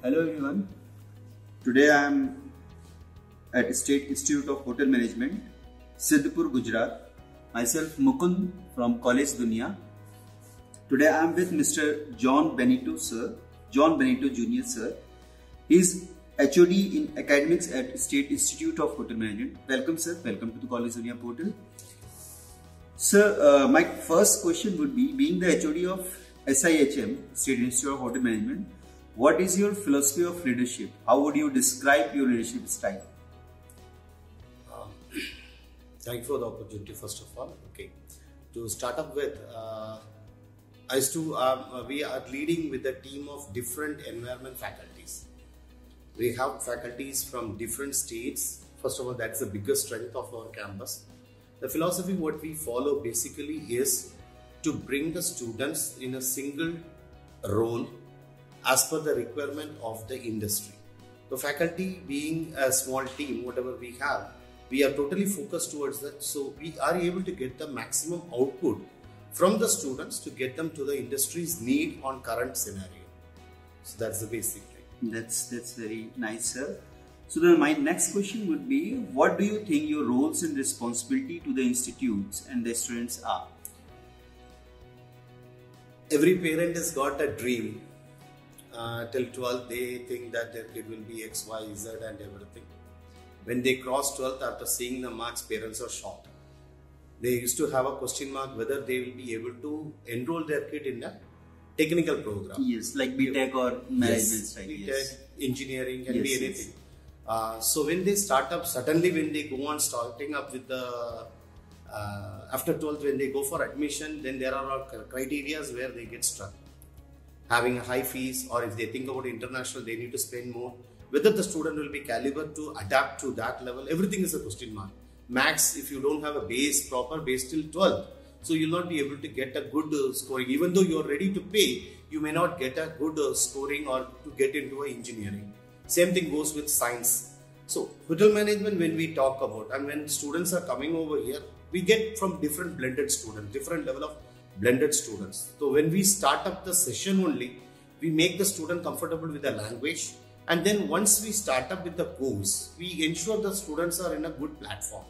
Hello everyone. Today I am at State Institute of Hotel Management, Siddhpur, Gujarat. Myself Mukund from College Dunia. Today I am with Mr. John Benito sir, John Benito Jr. sir. He is HOD in Academics at State Institute of Hotel Management. Welcome sir, welcome to the College Dunia portal. Sir, my first question would be, being the HOD of SIHM, State Institute of Hotel Management, what is your philosophy of leadership? How would you describe your leadership style? Thank you for the opportunity, first of all. Okay, to start up with, we are leading with a team of different environment faculties. We have faculties from different states. First of all, that's the biggest strength of our campus. The philosophy what we follow basically is to bring the students in a single role as per the requirement of the industry. The faculty being a small team, whatever we have, we are totally focused towards that. So we are able to get the maximum output from the students to get them to the industry's need on current scenario. So that's the basic thing. That's very nice, sir. So then my next question would be, what do you think your roles and responsibility to the institutes and the students are? Every parent has got a dream. Till 12th, they think that their kid will be X, Y, Z and everything. When they cross 12th, after seeing the marks, parents are shocked. They used to have a question mark whether they will be able to enroll their kid in a technical program. Yes, like BTech or management style. BTech, yes. Engineering, can be anything. So when they start up, suddenly when they go on starting up with the, after 12th, when they go for admission, then there are criteria where they get stuck. Having a high fees, or if they think about international, they need to spend more. Whether the student will be caliber to adapt to that level, everything is a question mark. Max, if you don't have a proper base till 12th, so you'll not be able to get a good scoring. Even though you're ready to pay, you may not get a good scoring or to get into engineering. Same thing goes with science. So hotel management, when we talk about, and when students are coming over here, we get from different blended students, different level of blended students. So when we start up the session only, we make the student comfortable with the language, and then once we start up with the course, we ensure the students are in a good platform.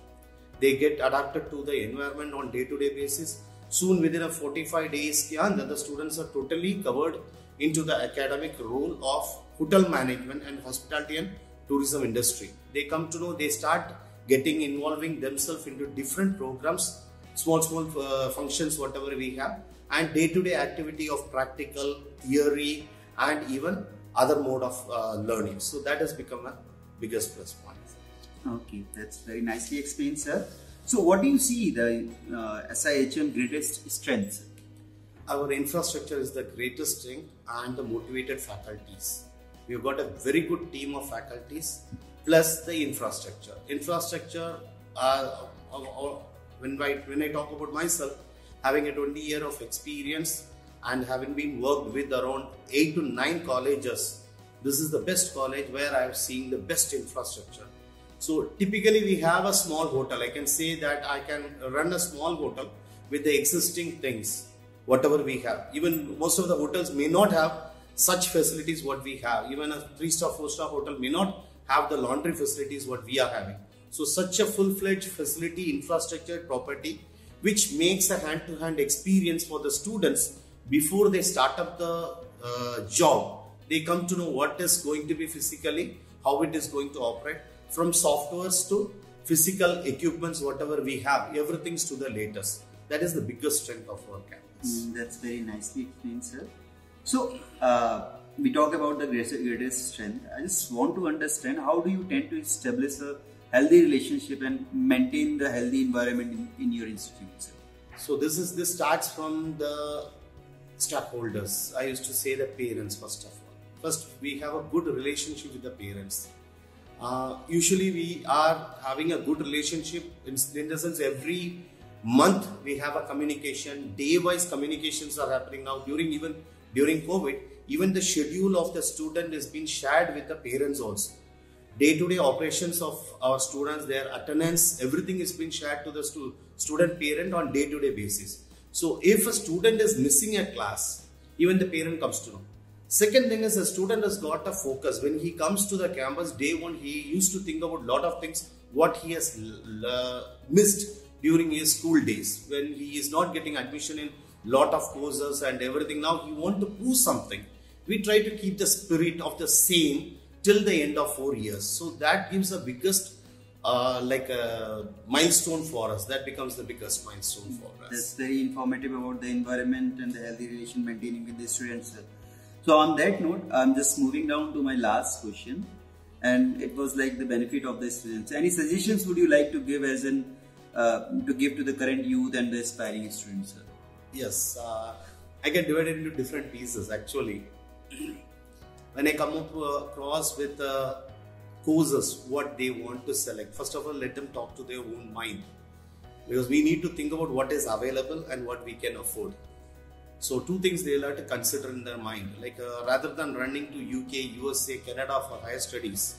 They get adapted to the environment on day-to-day basis. Soon within a 45 days, the students are totally covered into the academic role of hotel management and hospitality and tourism industry. They come to know, they start involving themselves into different programs, small functions, whatever we have, and day-to-day activity of practical, theory, and even other mode of learning. So that has become a biggest plus point. Okay, that's very nicely explained, sir. So what do you see the SIHM greatest strengths? Our infrastructure is the greatest strength and the motivated faculties. We've got a very good team of faculties plus the infrastructure. Infrastructure, when I talk about myself, having a 20 year of experience and having been worked with around 8 to 9 colleges, this is the best college where I have seen the best infrastructure. So typically we have a small hotel. I can say that I can run a small hotel with the existing things, whatever we have. Even most of the hotels may not have such facilities what we have. Even a 3-star, 4-star hotel may not have the laundry facilities what we are having. So such a full-fledged facility, infrastructure, property, which makes a hand-to-hand experience for the students before they start up the job. They come to know what is going to be physically, how it is going to operate, from softwares to physical equipments, whatever we have, everything's to the latest. That is the biggest strength of our campus. That's very nicely explained, sir. So, we talk about the greatest strength. I just want to understand, how do you tend to establish a healthy relationship and maintain the healthy environment in your institute, sir? So this starts from the stakeholders. I used to say the parents first of all. First, we have a good relationship with the parents. Usually we are having a good relationship in the sense every month we have a communication, day-wise communications are happening now. During COVID, even the schedule of the student is being shared with the parents also. Day-to-day operations of our students, their attendance, everything is being shared to the student parent on day-to-day basis. So if a student is missing a class, even the parent comes to know. Second thing is the student has got a focus. When he comes to the campus, day one, he used to think about lot of things, what he has missed during his school days. When he is not getting admission in lot of courses and everything, now he want to prove something. We try to keep the spirit of the same till the end of 4 years. So that gives the biggest like a milestone for us. That becomes the biggest milestone for us. That's very informative about the environment and the healthy relation maintaining with the students. So on that note, I'm just moving down to my last question, and it was like the benefit of the students. Any suggestions would you like to give as in to give to the current youth and the aspiring students? Yes, I can divide it into different pieces actually. When I come up across with courses, what they want to select, first of all, let them talk to their own mind, because we need to think about what is available and what we can afford. So two things they'll have to consider in their mind, like rather than running to UK, USA, Canada for higher studies,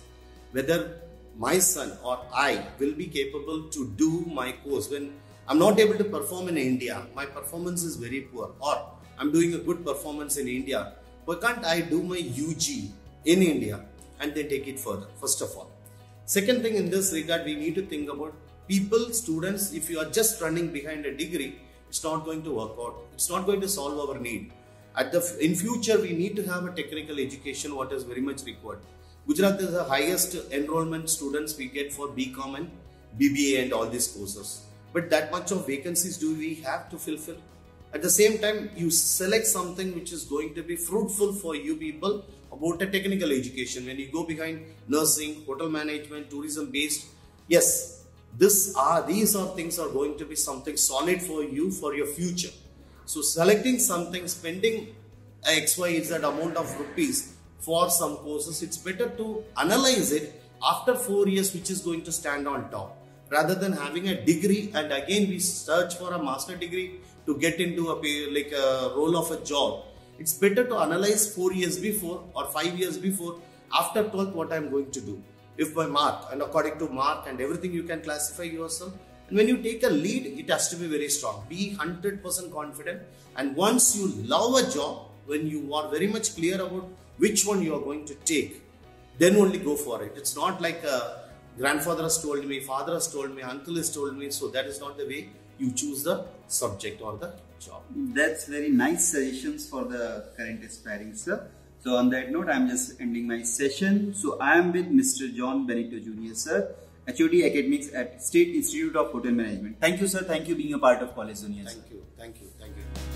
whether my son or I will be capable to do my course. When I'm not able to perform in India, my performance is very poor, or I'm doing a good performance in India, why can't I do my UG in India and then take it further, first of all. Second thing in this regard, we need to think about people, students, if you are just running behind a degree, it's not going to work out. It's not going to solve our need. In future, we need to have a technical education, what is very much required. Gujarat is the highest enrollment students we get for BCom and BBA and all these courses. But that much of vacancies do we have to fulfill? At the same time, you select something which is going to be fruitful for you people about a technical education. When you go behind nursing, hotel management, tourism based, yes, these are things are going to be something solid for you for your future. So selecting something, spending XYZ amount of rupees for some courses, it's better to analyze it after 4 years which is going to stand on top, rather than having a degree and again we search for a master degree to get into a role of a job. It's better to analyze 4 years before or 5 years before, after 12th, what I'm going to do. If by mark and according to mark and everything, you can classify yourself. And when you take a lead, it has to be very strong. Be 100% confident. And once you love a job, when you are very much clear about which one you are going to take, then only go for it. It's not like grandfather has told me, father has told me, uncle has told me. So that is not the way you choose the subject or the job. That's very nice suggestions for the current aspiring, sir. So on that note, I'm just ending my session. So I am with Mr. John Benito Jr., sir, HOD Academics at State Institute of Hotel Management. Thank you, sir. Thank you being a part of College Dunia. Thank you. Thank you. Thank you.